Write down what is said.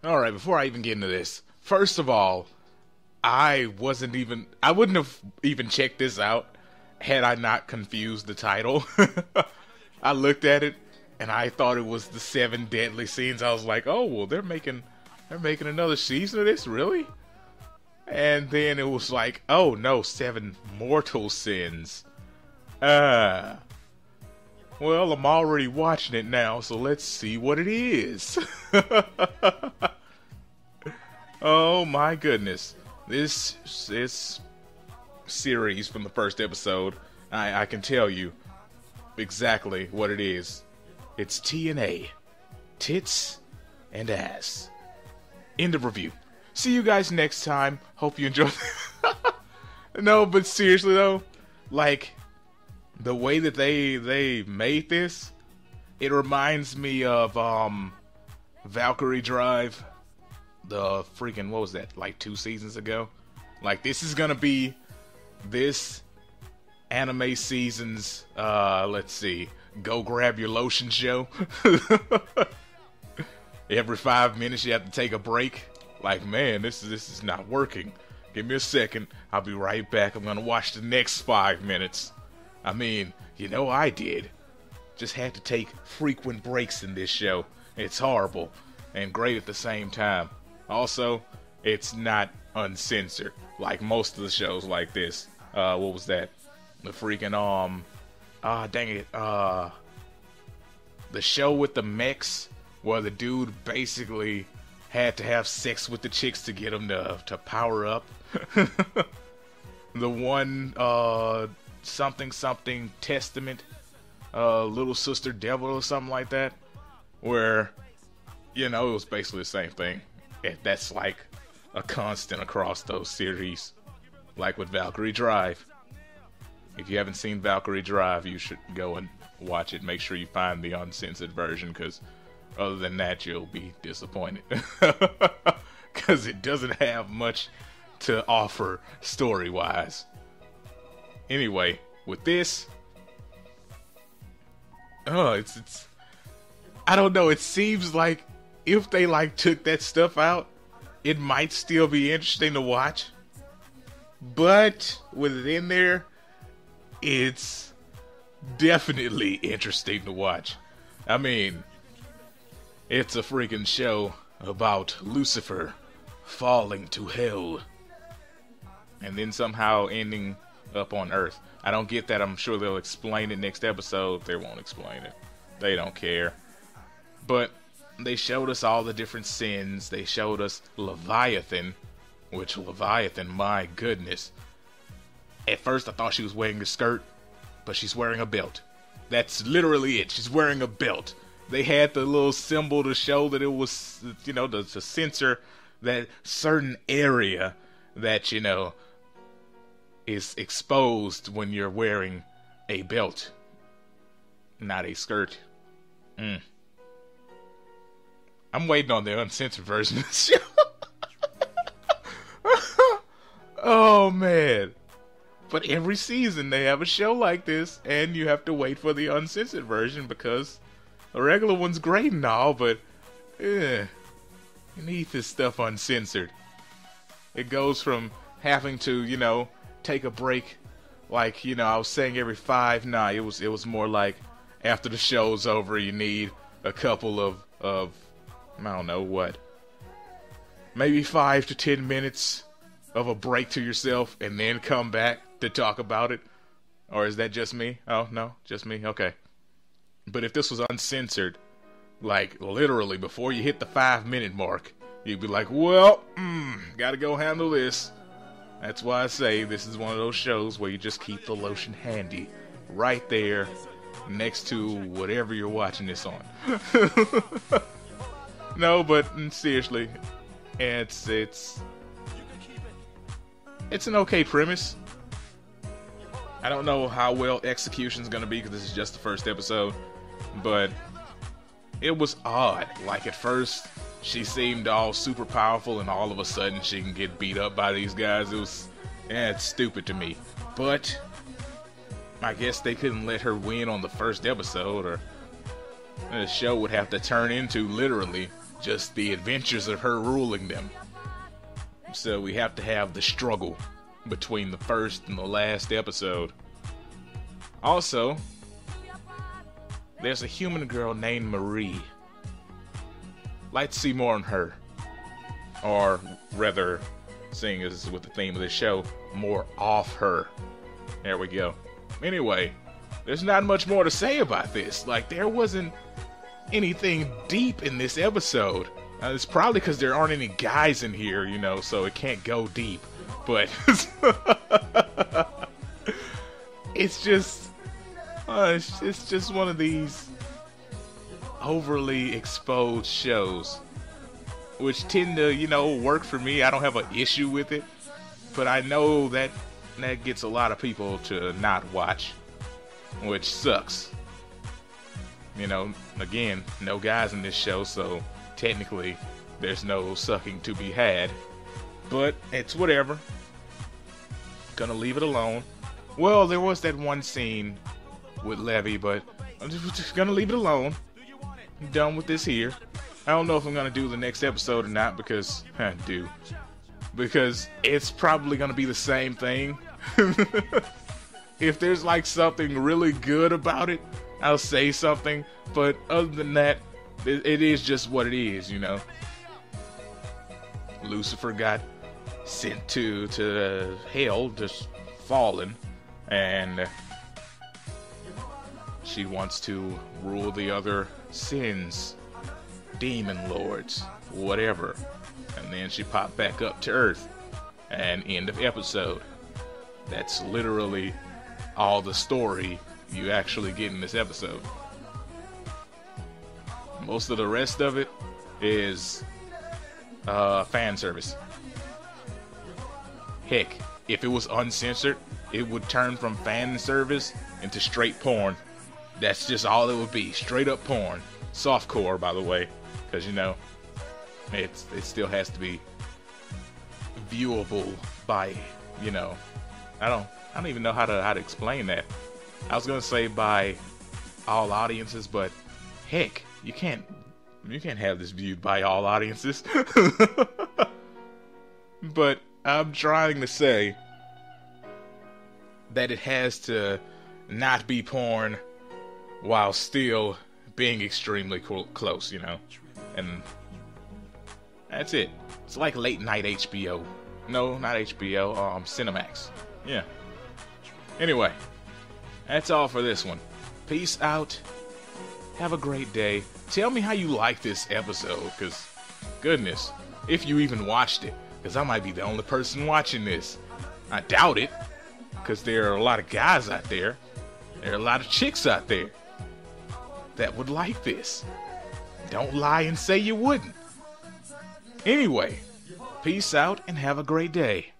Alright, before I even get into this, first of all, I wouldn't have even checked this out had I not confused the title. I looked at it and I thought it was the Seven Deadly Sins. I was like, oh, well, they're making another season of this, really? And then it was like, oh no, Seven Mortal Sins. Well, I'm already watching it now, so let's see what it is. Oh my goodness. This series from the first episode, I can tell you exactly what it is. It's TNA. Tits and ass. End of review. See you guys next time. Hope you enjoy. No, but seriously though, like, the way that they made this, it reminds me of Valkyrie Drive. The freaking, what was that, like 2 seasons ago? Like, this is gonna be this anime season's let's see, go grab your lotion show. Every 5 minutes you have to take a break. Like, man, this is not working. Give me a second, I'll be right back. I'm gonna watch the next 5 minutes. I mean, I did. Just had to take frequent breaks in this show. It's horrible and great at the same time. Also, it's not uncensored like most of the shows like this. What was that? The freaking dang it. The show with the mechs where the dude basically had to have sex with the chicks to get him to power up. The one something Testament, Little Sister Devil or something like that, where it was basically the same thing. That's like a constant across those series, like with Valkyrie Drive. If you haven't seen Valkyrie Drive, you should go and watch it. Make sure you find the uncensored version, because other than that, you'll be disappointed. Because it doesn't have much to offer story-wise. Anyway, with this, it's I don't know, it seems like if they took that stuff out, it might still be interesting to watch. But with it in there, it's definitely interesting to watch. I mean, it's a freaking show about Lucifer falling to hell and then somehow ending up on Earth. I don't get that. I'm sure they'll explain it next episode. They won't explain it. They don't care. But they showed us all the different sins. They showed us Leviathan, which Leviathan, my goodness. At first I thought she was wearing a skirt, but she's wearing a belt. That's literally it. She's wearing a belt. They had the little symbol to show that it was, to censor that certain area that, is exposed when you're wearing a belt, not a skirt. I'm waiting on the uncensored version of the show. Oh, man. But every season they have a show like this, and you have to wait for the uncensored version, because the regular one's great and all, but you need this stuff uncensored. It goes from having to, take a break, like, I was saying every 5. Nah, it was more like after the show's over, you need a couple of I don't know what, maybe 5 to 10 minutes of a break to yourself, and then come back to talk about it. Or is that just me? Oh, no, just me? Okay. But if this was uncensored, like, literally, before you hit the 5-minute mark, you'd be like, well, gotta go handle this. That's why I say this is one of those shows where you just keep the lotion handy, right there, next to whatever you're watching this on. No, but seriously, it's an okay premise. I don't know how well execution's gonna be, because this is just the first episode, but it was odd. Like, at first, she seemed all super powerful, and all of a sudden she can get beat up by these guys. It's stupid to me. But I guess they couldn't let her win on the first episode, or the show would have to turn into literally just the adventures of her ruling them. So we have to have the struggle between the first and the last episode. Also, there's a human girl named Marie. Like to see more on her. Or rather, seeing as with the theme of this show, more off her. There we go. Anyway, there's not much more to say about this. Like, there wasn't anything deep in this episode. It's probably because there aren't any guys in here, you know, so it can't go deep. But it's just one of these overly exposed shows, which tend to, you know, work for me. I don't have an issue with it, but I know that gets a lot of people to not watch, which sucks. You know, again, no guys in this show, so technically there's no sucking to be had, but it's whatever. Gonna leave it alone. Well, there was that one scene with Levy, but I'm just gonna leave it alone. I'm done with this here. I don't know if I'm gonna do the next episode or not, because because it's probably gonna be the same thing. If there's like something really good about it, I'll say something, but other than that, it is just what it is, you know. Lucifer got sent to hell, just fallen, and she wants to rule the other sins, demon lords, whatever. And then she popped back up to Earth, and end of episode. That's literally all the story you actually get in this episode. Most of the rest of it is fan service. Heck, if it was uncensored, it would turn from fan service into straight porn. That's just all it would be. Straight up porn. Softcore, by the way, because, you know, it still has to be viewable by, you know, I don't even know how to explain that. I was gonna say by all audiences, but heck, you can't have this viewed by all audiences. But I'm trying to say that it has to not be porn while still being extremely close, you know. And that's it. It's like late night HBO. No, not HBO. Cinemax. Yeah. Anyway, that's all for this one. Peace out. Have a great day. Tell me how you like this episode, because, goodness, if you even watched it, because I might be the only person watching this. I doubt it, because there are a lot of guys out there. There are a lot of chicks out there that would like this. Don't lie and say you wouldn't. Anyway, peace out and have a great day.